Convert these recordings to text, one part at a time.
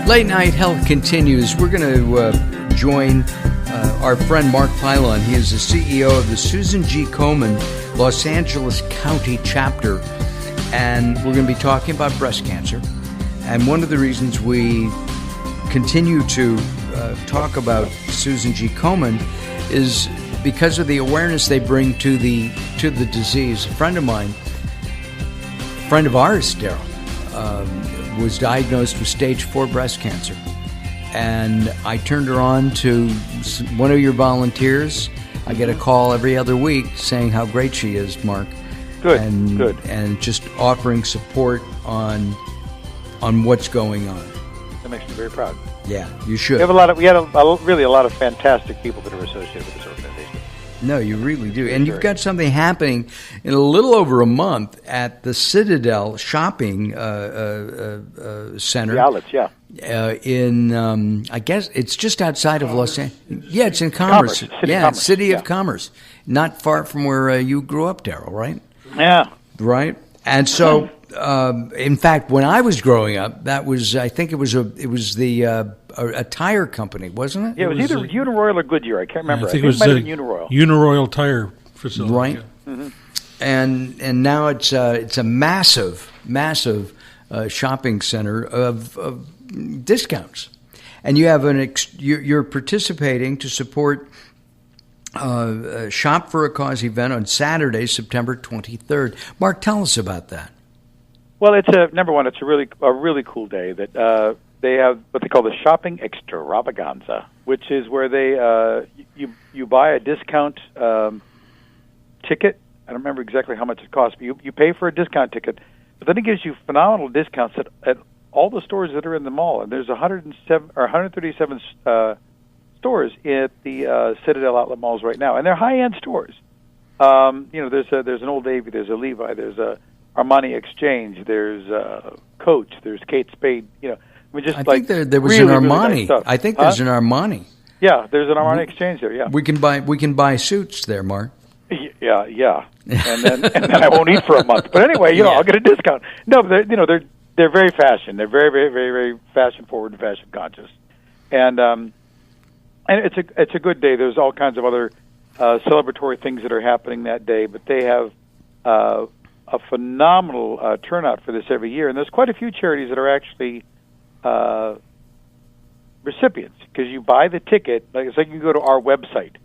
Late Night Health continues. We're going to join our friend Mark Pylon. He is the CEO of the Susan G. Komen Los Angeles County chapter, and we're going to be talking about breast cancer. And one of the reasons we continue to talk about Susan G. Komen is because of the awareness they bring to the disease. A friend of mine, a friend of ours, Daryl, was diagnosed with stage 4 breast cancer. And I turned her on to one of your volunteers. I get a call every other week saying how great she is, Mark. Good, good. And just offering support on what's going on. That makes me very proud. Yeah, you should. We had really a lot of fantastic people that are associated with this organization. No, you really do. And you've got something happening in a little over a month at the Citadel shopping center. The outlets, yeah. I guess it's just outside of Los Angeles. Yeah, it's in Commerce. City of Commerce. Not far from where you grew up, Daryl, right? Yeah. Right? And so, in fact, when I was growing up, that was, I think it was a tire company, wasn't it? Yeah, it was either Uniroyal or Goodyear. I can't remember. I think it might have been Uniroyal. Uniroyal tire facility. Right. Yeah. Mm-hmm. And now it's a massive shopping center of discounts, and you have you're participating to support a Shop for a Cause event on Saturday, September 23rd. Mark, tell us about that. Well, it's number one. It's a really cool day that they have what they call the Shopping Extravaganza, which is where they you buy a discount ticket. I don't remember exactly how much it costs, but you pay for a discount ticket, but then it gives you phenomenal discounts at all the stores that are in the mall. And there's 137 stores at the Citadel outlet malls right now, and they're high-end stores. There's an Old Navy, there's a Levi, there's a Armani Exchange, there's Coach, there's Kate Spade. I think there was an Armani. Really nice, I think there's an Armani. Yeah, there's an Armani Exchange there. Yeah, we can buy suits there, Mark. Yeah, and then I won't eat for a month. But anyway, I'll get a discount. No, but they're very fashion. They're very, very, very, very fashion forward and fashion conscious, and it's a good day. There's all kinds of other celebratory things that are happening that day, but they have a phenomenal turnout for this every year, and there's quite a few charities that are actually recipients, because you buy the ticket. Like you can go to our website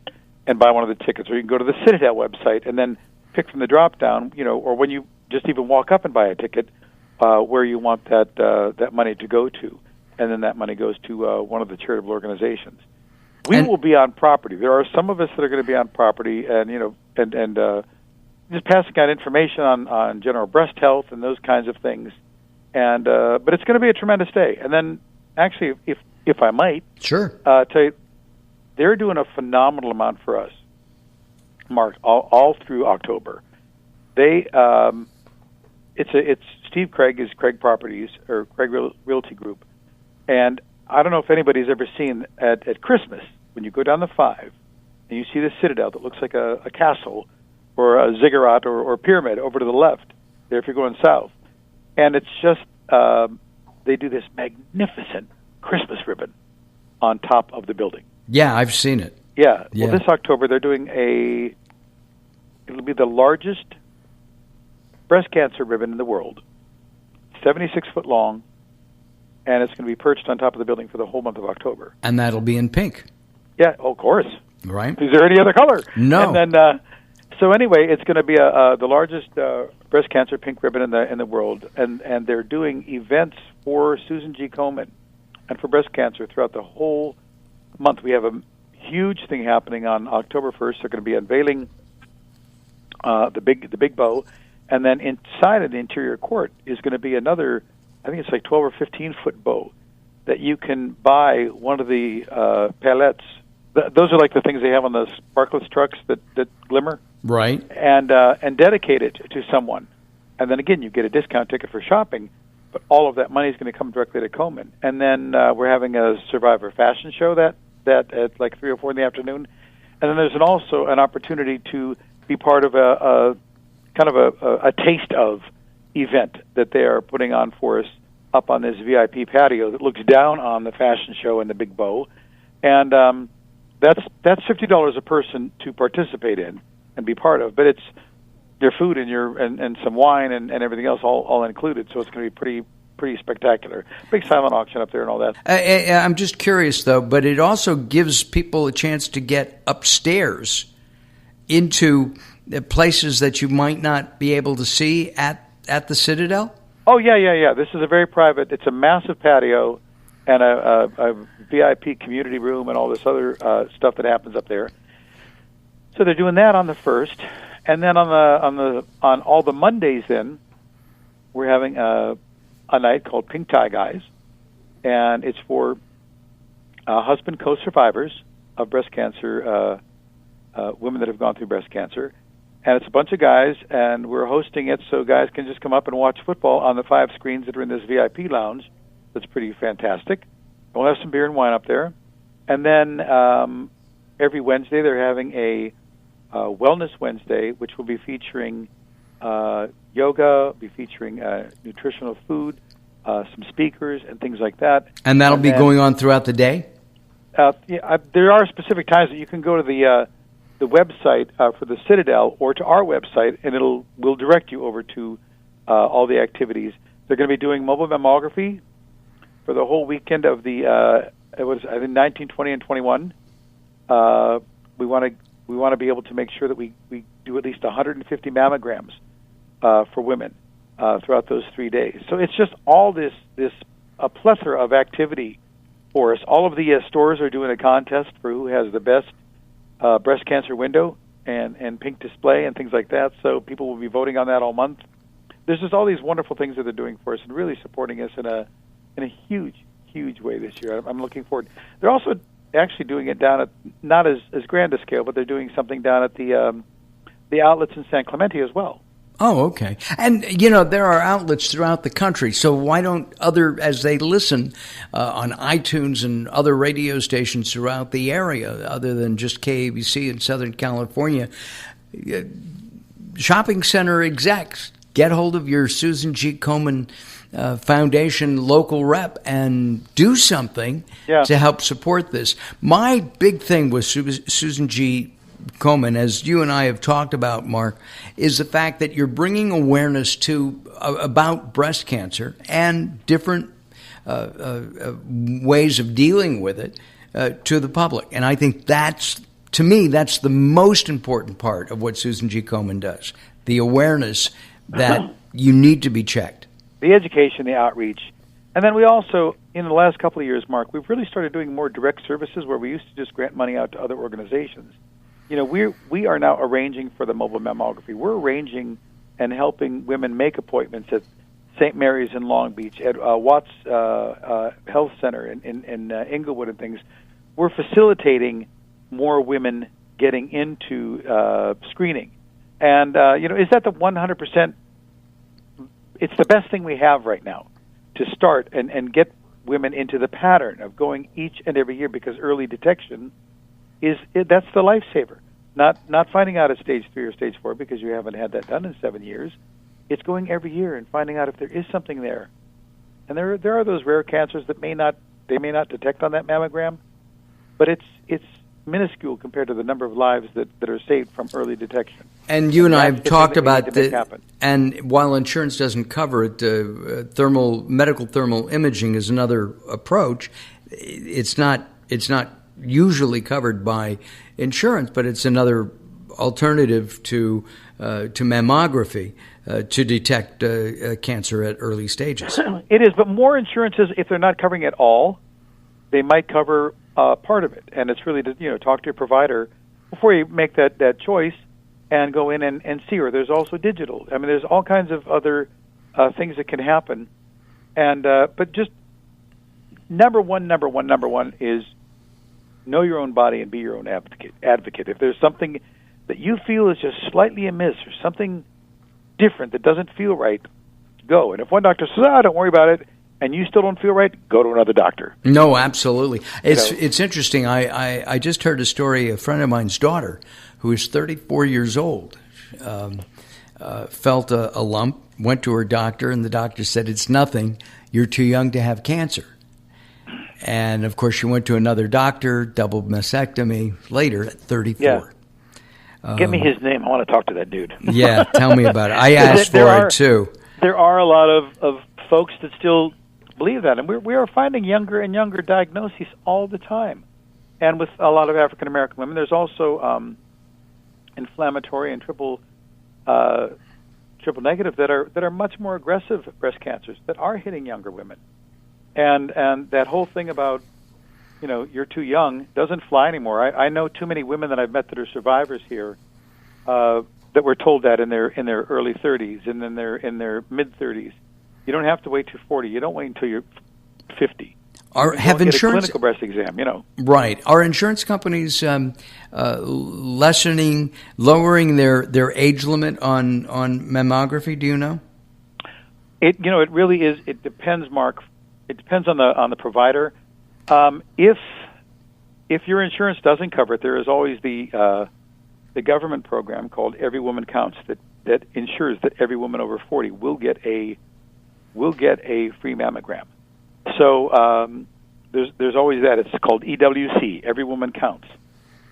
and buy one of the tickets, or you can go to the Citadel website and then pick from the drop down, or when you just even walk up and buy a ticket, where you want that money to go to, and then that money goes to one of the charitable organizations. We will be on property. There are some of us that are going to be on property, and just passing out information on general breast health and those kinds of things. And but it's going to be a tremendous day. And then, actually, if I might, sure, tell you, they're doing a phenomenal amount for us, Mark, all through October. It's Steve Craig is Craig Properties or Craig Realty Group, and I don't know if anybody's ever seen at Christmas when you go down the 5 and you see the Citadel that looks like a castle or a ziggurat or pyramid over to the left there if you're going south, and it's just they do this magnificent Christmas ribbon on top of the building. Yeah, I've seen it. Yeah. Well, this October they're doing it'll be the largest breast cancer ribbon in the world, 76 foot long, and it's going to be perched on top of the building for the whole month of October. And that'll be in pink. Yeah, of course. Right. Is there any other color? No. And then, so anyway, it's going to be the largest breast cancer pink ribbon in the world, and they're doing events for Susan G. Komen and for breast cancer throughout the whole month. We have a huge thing happening on October 1st. They're going to be unveiling the big bow, and then inside of the interior court is going to be another, I think it's like 12 or 15 foot bow that you can buy one of the palettes. Those are like the things they have on the sparkless trucks that glimmer. Right. And dedicate it to someone. And then again, you get a discount ticket for shopping, but all of that money is going to come directly to Komen. And then we're having a Survivor fashion show that at like 3 or 4 in the afternoon. And then there's also an opportunity to be part of a kind of a taste of event that they are putting on for us up on this VIP patio that looks down on the fashion show and the Big Bow, and that's $50 a person to participate in and be part of. But it's your food and and some wine and everything else all included. So it's going to be pretty spectacular. Big silent auction up there and all that. I'm just curious though, but it also gives people a chance to get upstairs into places that you might not be able to see at the Citadel. Oh yeah. This is a very private. It's a massive patio and a VIP community room and all this other stuff that happens up there. So they're doing that on the 1st, and then on all the Mondays, then we're having a night called Pink Tie Guys, and it's for husband co-survivors of breast cancer, women that have gone through breast cancer. And it's a bunch of guys, and we're hosting it so guys can just come up and watch football on the 5 screens that are in this VIP lounge. That's pretty fantastic. We'll have some beer and wine up there. And then every Wednesday they're having a Wellness Wednesday, which will be featuring yoga, be featuring nutritional food, some speakers, and things like that. And that'll be going on throughout the day? There are specific times that you can go to the website for the Citadel or to our website, and we'll direct you over to all the activities. They're going to be doing mobile mammography for the whole weekend of the it was I think 19, 20, and 21. We want to be able to make sure that we do at least 150 mammograms for women throughout those 3 days. So it's just all this a plethora of activity for us. All of the stores are doing a contest for who has the best breast cancer window and pink display and things like that. So people will be voting on that all month. There's just all these wonderful things that they're doing for us and really supporting us in a huge way this year. I'm looking forward. They're also actually doing it down at not as grand a scale, but they're doing something down at the outlets in San Clemente as well. Oh, okay. And, there are outlets throughout the country, so why don't as they listen on iTunes and other radio stations throughout the area, other than just KABC in Southern California, shopping center execs, get hold of your Susan G. Komen Foundation local rep and do something to help support this. My big thing with Susan G. Komen, as you and I have talked about, Mark, is the fact that you're bringing awareness about breast cancer and different ways of dealing with it to the public. And I think to me, that's the most important part of what Susan G. Komen does, the awareness that you need to be checked. The education, the outreach. And then we also, in the last couple of years, Mark, we've really started doing more direct services where we used to just grant money out to other organizations. We are now arranging for the mobile mammography. We're arranging and helping women make appointments at St. Mary's in Long Beach, at Watts Health Center in Inglewood and things. We're facilitating more women getting into screening. And, is that the 100%? It's the best thing we have right now to start and get women into the pattern of going each and every year, because early detection that's the lifesaver. Not finding out at stage 3 or stage 4 because you haven't had that done in 7 years. It's going every year and finding out if there is something there. And there are those rare cancers that may not detect on that mammogram, but it's minuscule compared to the number of lives that are saved from early detection. And you and I have talked about that. And while insurance doesn't cover it, medical thermal imaging is another approach. It's not usually covered by insurance, but it's another alternative to mammography to detect cancer at early stages. It is, but more insurances, if they're not covering it all, they might cover part of it. And it's really to talk to your provider before you make that choice and go in and see her. There's also digital. I mean, there's all kinds of other things that can happen. And but just number one is know your own body and be your own advocate. If there's something that you feel is just slightly amiss or something different that doesn't feel right, go. And if one doctor says, don't worry about it, and you still don't feel right, go to another doctor. No, absolutely. It's interesting. I just heard a story, a friend of mine's daughter, who is 34 years old, felt a lump, went to her doctor, and the doctor said, it's nothing. you're too young to have cancer. And, of course, she went to another doctor, double mastectomy, later at 34. Yeah. Give me his name. I want to talk to that dude. Yeah, tell me about it. I asked for it, too. There are a lot of folks that still believe that, and we are finding younger and younger diagnoses all the time. And with a lot of African American women, there's also inflammatory and triple negative that are much more aggressive breast cancers that are hitting younger women. And that whole thing about, you're too young doesn't fly anymore. I know too many women that I've met that are survivors here that were told that in their early 30s and then in their mid 30s. You don't have to wait till 40. You don't wait until you're 50. Have insurance get a clinical breast exam, Right. Are insurance companies lowering their age limit on mammography? Do you know? It really is. It depends, Mark. It depends on the provider. If your insurance doesn't cover it, there is always the government program called Every Woman Counts that ensures that every woman over 40 will get a free mammogram. So there's always that. It's called EWC, Every Woman Counts.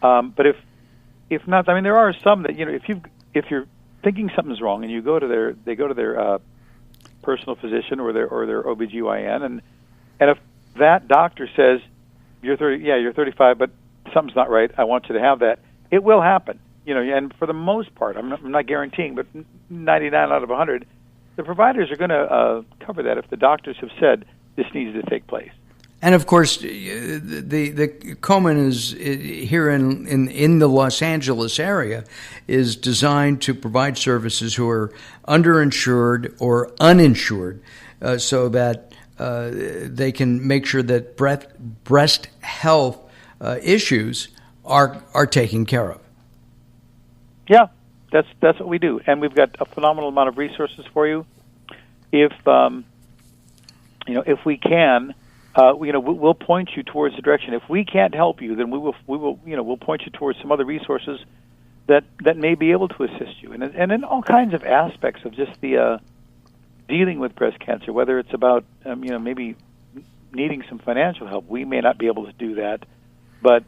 But if not, I mean, there are some that if you're thinking something's wrong and they go to their personal physician or their OBGYN, and if that doctor says you're 35, but something's not right, I want you to have that, it will happen. And for the most part, I'm not guaranteeing, but 99 out of 100, the providers are going to cover that if the doctors have said this needs to take place. And of course, the Komen is here in the Los Angeles area is designed to provide services who are underinsured or uninsured, so that they can make sure that breast health issues are taken care of. Yeah, that's what we do, and we've got a phenomenal amount of resources for you. If we can. We'll point you towards the direction. If we can't help you, then we'll point you towards some other resources that may be able to assist you, and in all kinds of aspects of just the dealing with breast cancer. Whether it's about maybe needing some financial help, we may not be able to do that, but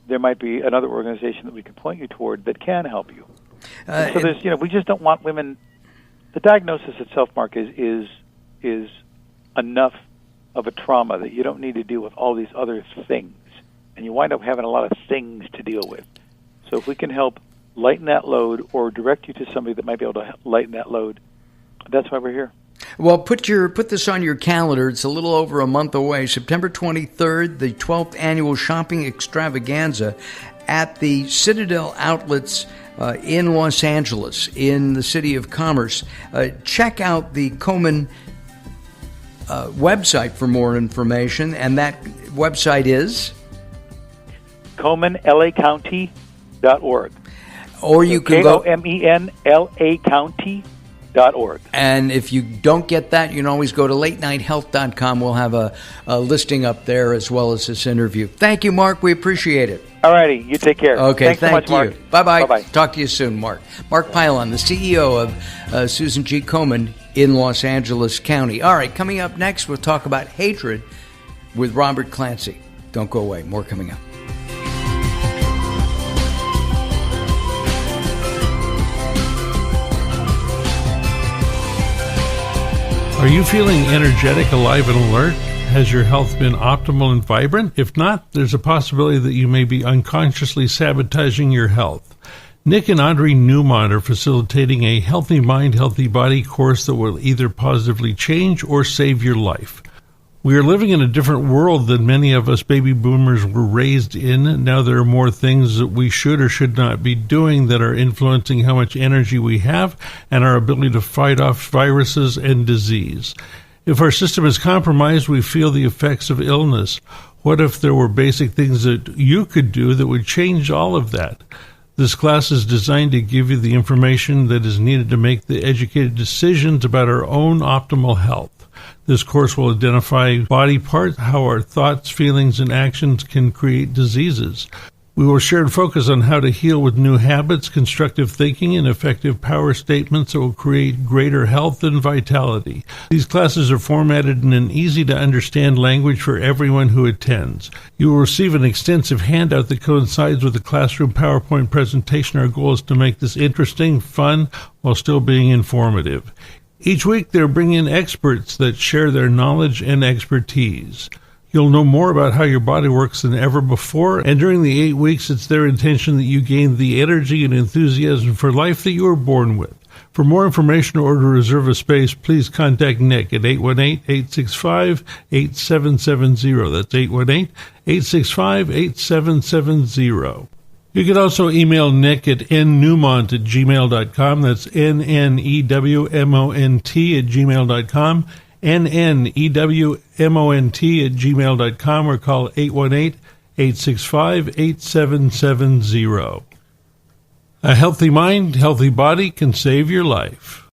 there might be another organization that we can point you toward that can help you. So there's we just don't want women. The diagnosis itself, Mark, is enough of a trauma that you don't need to deal with all these other things, and you wind up having a lot of things to deal with. So if we can help lighten that load or direct you to somebody that might be able to lighten that load, that's why we're here. Well, put this on your calendar. It's a little over a month away. September 23rd, the 12th annual shopping extravaganza at the Citadel outlets in Los Angeles, in the City of Commerce. Check out the Komen website for more information, and that website is KomenLACounty.org. Or you can go KomenLACounty.org. And if you don't get that, you can always go to latenighthealth.com. We'll have a listing up there as well as this interview. Thank you, Mark. We appreciate it. All righty. You take care. Okay, Thanks so much, you. Mark. Bye-bye. Bye-bye. Talk to you soon, Mark. Mark Pilon, the CEO of Susan G. Komen in Los Angeles County. All right, coming up next, we'll talk about hatred with Robert Clancy. Don't go away. More coming up. Are you feeling energetic, alive, and alert? Has your health been optimal and vibrant? If not, there's a possibility that you may be unconsciously sabotaging your health. Nick and Audrey Newmont are facilitating a Healthy Mind, Healthy Body course that will either positively change or save your life. We are living in a different world than many of us baby boomers were raised in. Now there are more things that we should or should not be doing that are influencing how much energy we have and our ability to fight off viruses and disease. If our system is compromised, we feel the effects of illness. What if there were basic things that you could do that would change all of that? This class is designed to give you the information that is needed to make the educated decisions about our own optimal health. This course will identify body parts, how our thoughts, feelings, and actions can create diseases. We will share and focus on how to heal with new habits, constructive thinking, and effective power statements that will create greater health and vitality. These classes are formatted in an easy-to-understand language for everyone who attends. You will receive an extensive handout that coincides with the classroom PowerPoint presentation. Our goal is to make this interesting, fun, while still being informative. Each week, they're bringing in experts that share their knowledge and expertise. You'll know more about how your body works than ever before, and during the 8 weeks, it's their intention that you gain the energy and enthusiasm for life that you were born with. For more information or to reserve a space, please contact Nick at 818-865-8770. That's 818-865-8770. You can also email Nick at nnewmont@gmail.com. That's nnewmont@gmail.com. nnewmont@gmail.com, or call 818-865-8770. A healthy mind, healthy body can save your life.